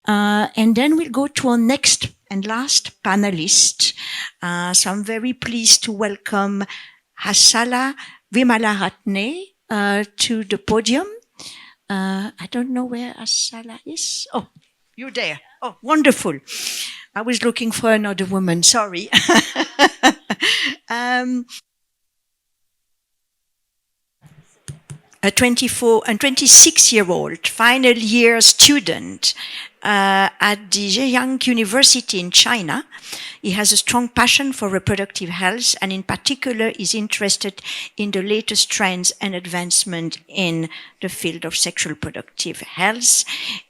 And then we'll go to our next and last panelist. So I'm very pleased to welcome Hasala Wimalaratne to the podium. I don't know where Hasala is. Oh, you're there. Oh, wonderful. I was looking for another woman. Sorry. A 24 and 26-year-old final year student at the Zhejiang University in China. He has a strong passion for reproductive health and in particular is interested in the latest trends and advancement in the field of sexual reproductive health.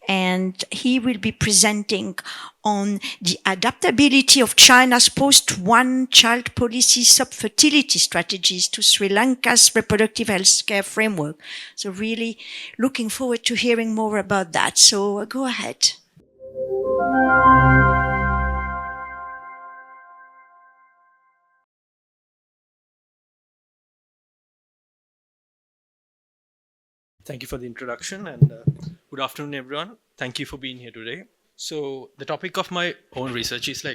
And he will be presenting on the adaptability of China's post-one-child policy subfertility strategies to Sri Lanka's reproductive health care framework. So really looking forward to hearing more about that. So go ahead. Thank you for the introduction and good afternoon, everyone. Thank you for being here today. So the topic of my own research is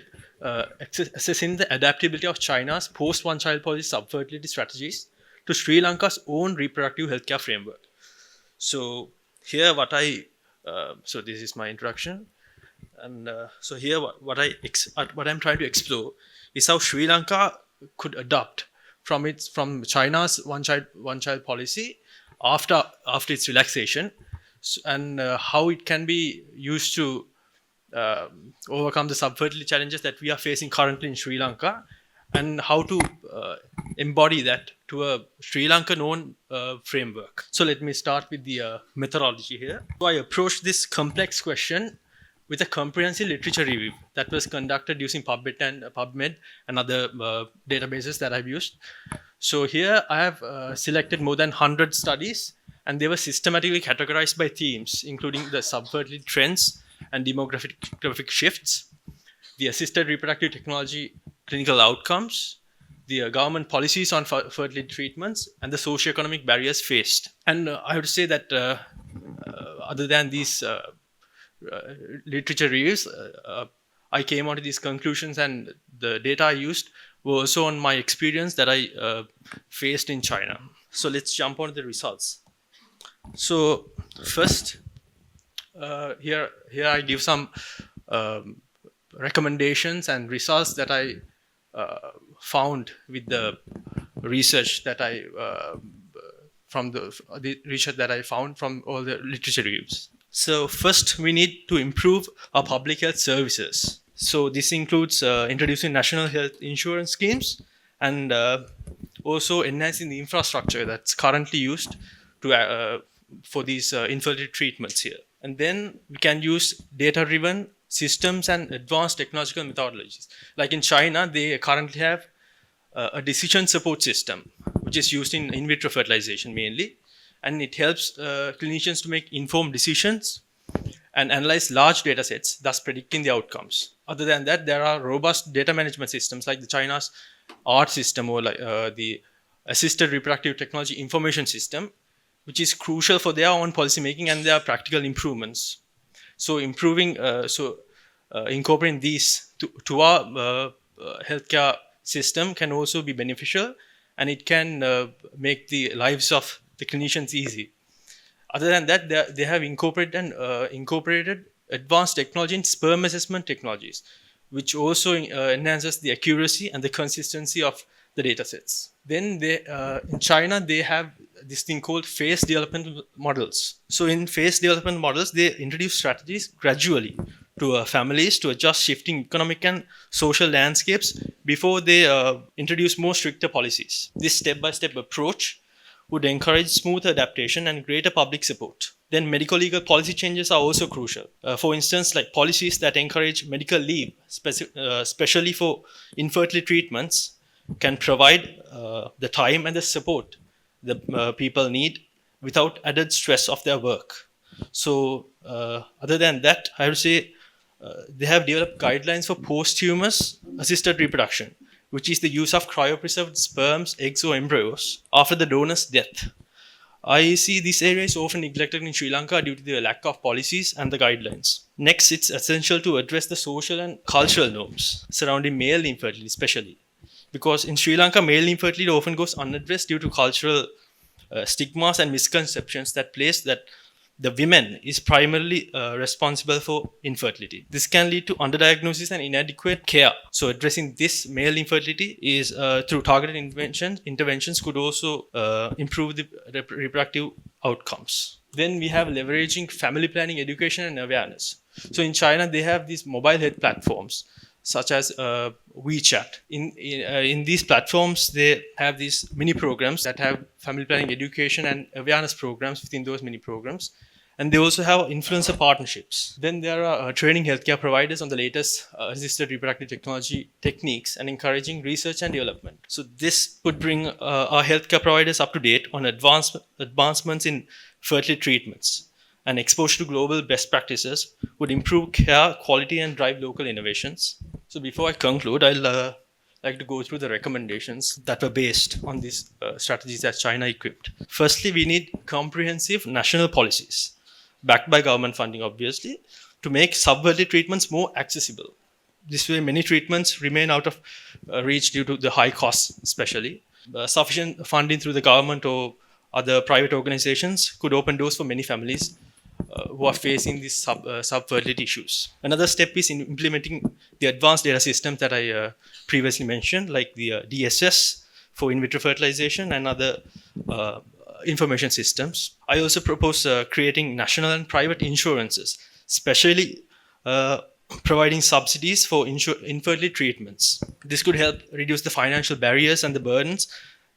assessing the adaptability of China's post-one-child policy subfertility strategies to Sri Lanka's own reproductive healthcare framework. So here so this is my introduction. And so here what I'm trying to explore is how Sri Lanka could adapt from China's one-child policy after its relaxation, and how it can be used to overcome the subfertility challenges that we are facing currently in Sri Lanka, and how to embody that to a Sri Lankan own framework. So let me start with the methodology here. So I approached this complex question with a comprehensive literature review that was conducted using PubMed and other databases that I've used. So here I have selected more than 100 studies, and they were systematically categorized by themes, including the subfertility trends and demographic shifts, the assisted reproductive technology clinical outcomes, the government policies on fertility treatments, and the socioeconomic barriers faced. And I would say that other than these literature reviews, I came out to these conclusions, and the data I used were also on my experience that I faced in China. So let's jump on the results. So first, here I give some recommendations and results that I found with the research that from the research that I found from all the literature reviews. So first, we need to improve our public health services. So this includes introducing national health insurance schemes and also enhancing the infrastructure that's currently used to for these infertility treatments here. And then we can use data-driven systems and advanced technological methodologies. Like in China, they currently have a decision support system, which is used in vitro fertilization mainly. And it helps clinicians to make informed decisions and analyze large data sets, thus predicting the outcomes. Other than that, there are robust data management systems like the China's ART system or like the Assisted Reproductive Technology Information System, which is crucial for their own policymaking and their practical improvements. So incorporating these to our healthcare system can also be beneficial, and it can make the lives of the clinicians easy. Other than that, they have incorporated advanced technology in sperm assessment technologies, which also enhances the accuracy and the consistency of the data sets. Then in China, they have this thing called phase development models. So in phase development models, they introduce strategies gradually to families to adjust shifting economic and social landscapes before they introduce more stricter policies. This step-by-step approach would encourage smooth adaptation and greater public support. Then medical legal policy changes are also crucial. For instance, like policies that encourage medical leave, especially for infertility treatments, can provide the time and the support the people need without added stress of their work. So other than that, I would say they have developed guidelines for posthumous assisted reproduction, which is the use of cryopreserved sperms, eggs, or embryos after the donor's death. I see this area is often neglected in Sri Lanka due to the lack of policies and the guidelines. Next, it's essential to address the social and cultural norms surrounding male infertility, especially because in Sri Lanka, male infertility often goes unaddressed due to cultural stigmas and misconceptions that place that the women is primarily responsible for infertility. This can lead to underdiagnosis and inadequate care. So addressing this male infertility is through targeted interventions could also improve the reproductive outcomes. Then we have leveraging family planning, education, and awareness. So in China, they have these mobile health platforms such as WeChat. In these platforms, they have these mini programs that have family planning, education, and awareness programs within those mini programs. And they also have influencer partnerships. Then there are training healthcare providers on the latest assisted reproductive technology techniques and encouraging research and development. So this would bring our healthcare providers up to date on advancements in fertility treatments. And exposure to global best practices would improve care quality and drive local innovations. So before I conclude, I'll like to go through the recommendations that were based on these strategies that China equipped. Firstly, we need comprehensive national policies, backed by government funding, obviously, to make subfertility treatments more accessible. This way, many treatments remain out of reach due to the high costs, especially. Sufficient funding through the government or other private organizations could open doors for many families who are facing these subfertility issues. Another step is in implementing the advanced data systems that I previously mentioned, like the DSS for in vitro fertilization and other information systems. I also propose creating national and private insurances, especially providing subsidies for infertility treatments. This could help reduce the financial barriers and the burdens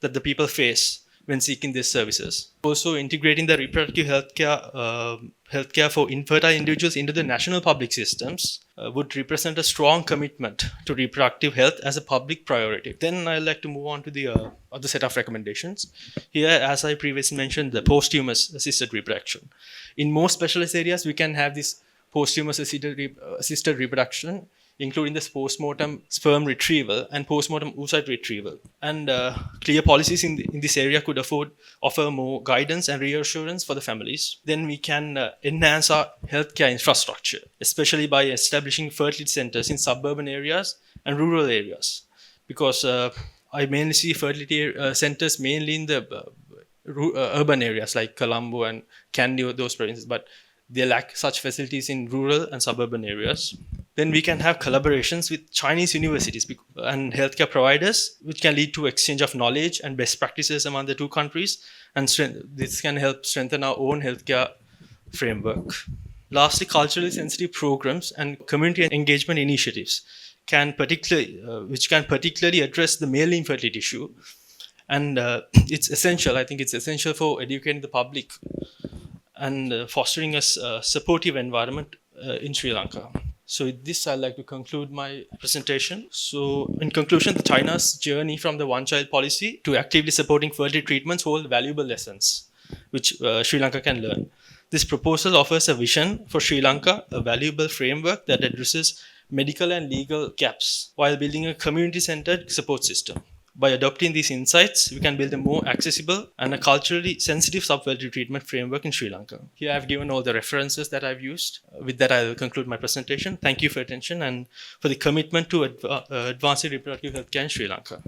that the people face when seeking these services. Also, integrating the reproductive healthcare for infertile individuals into the national public systems would represent a strong commitment to reproductive health as a public priority. Then I'd like to move on to the other set of recommendations. Here, as I previously mentioned, the posthumous assisted reproduction. In most specialized areas, we can have this posthumous assisted reproduction, including this post-mortem sperm retrieval and post-mortem oocyte retrieval. And clear policies in this area could offer more guidance and reassurance for the families. Then we can enhance our healthcare infrastructure, especially by establishing fertility centers in suburban areas and rural areas. Because I mainly see fertility centers mainly in the urban areas like Colombo and Kandy, those provinces, but they lack such facilities in rural and suburban areas. Then we can have collaborations with Chinese universities and healthcare providers, which can lead to exchange of knowledge and best practices among the two countries. And this can help strengthen our own healthcare framework. Lastly, culturally sensitive programs and community engagement initiatives which can particularly address the male infertility issue. And it's essential. I think it's essential for educating the public and fostering a supportive environment in Sri Lanka. So with this, I'd like to conclude my presentation. So in conclusion, China's journey from the one-child policy to actively supporting fertility treatments hold valuable lessons, which Sri Lanka can learn. This proposal offers a vision for Sri Lanka, a valuable framework that addresses medical and legal gaps while building a community-centered support system. By adopting these insights, we can build a more accessible and a culturally sensitive subfertility treatment framework in Sri Lanka. Here I've given all the references that I've used. With that, I'll conclude my presentation. Thank you for your attention and for the commitment to advancing reproductive healthcare in Sri Lanka.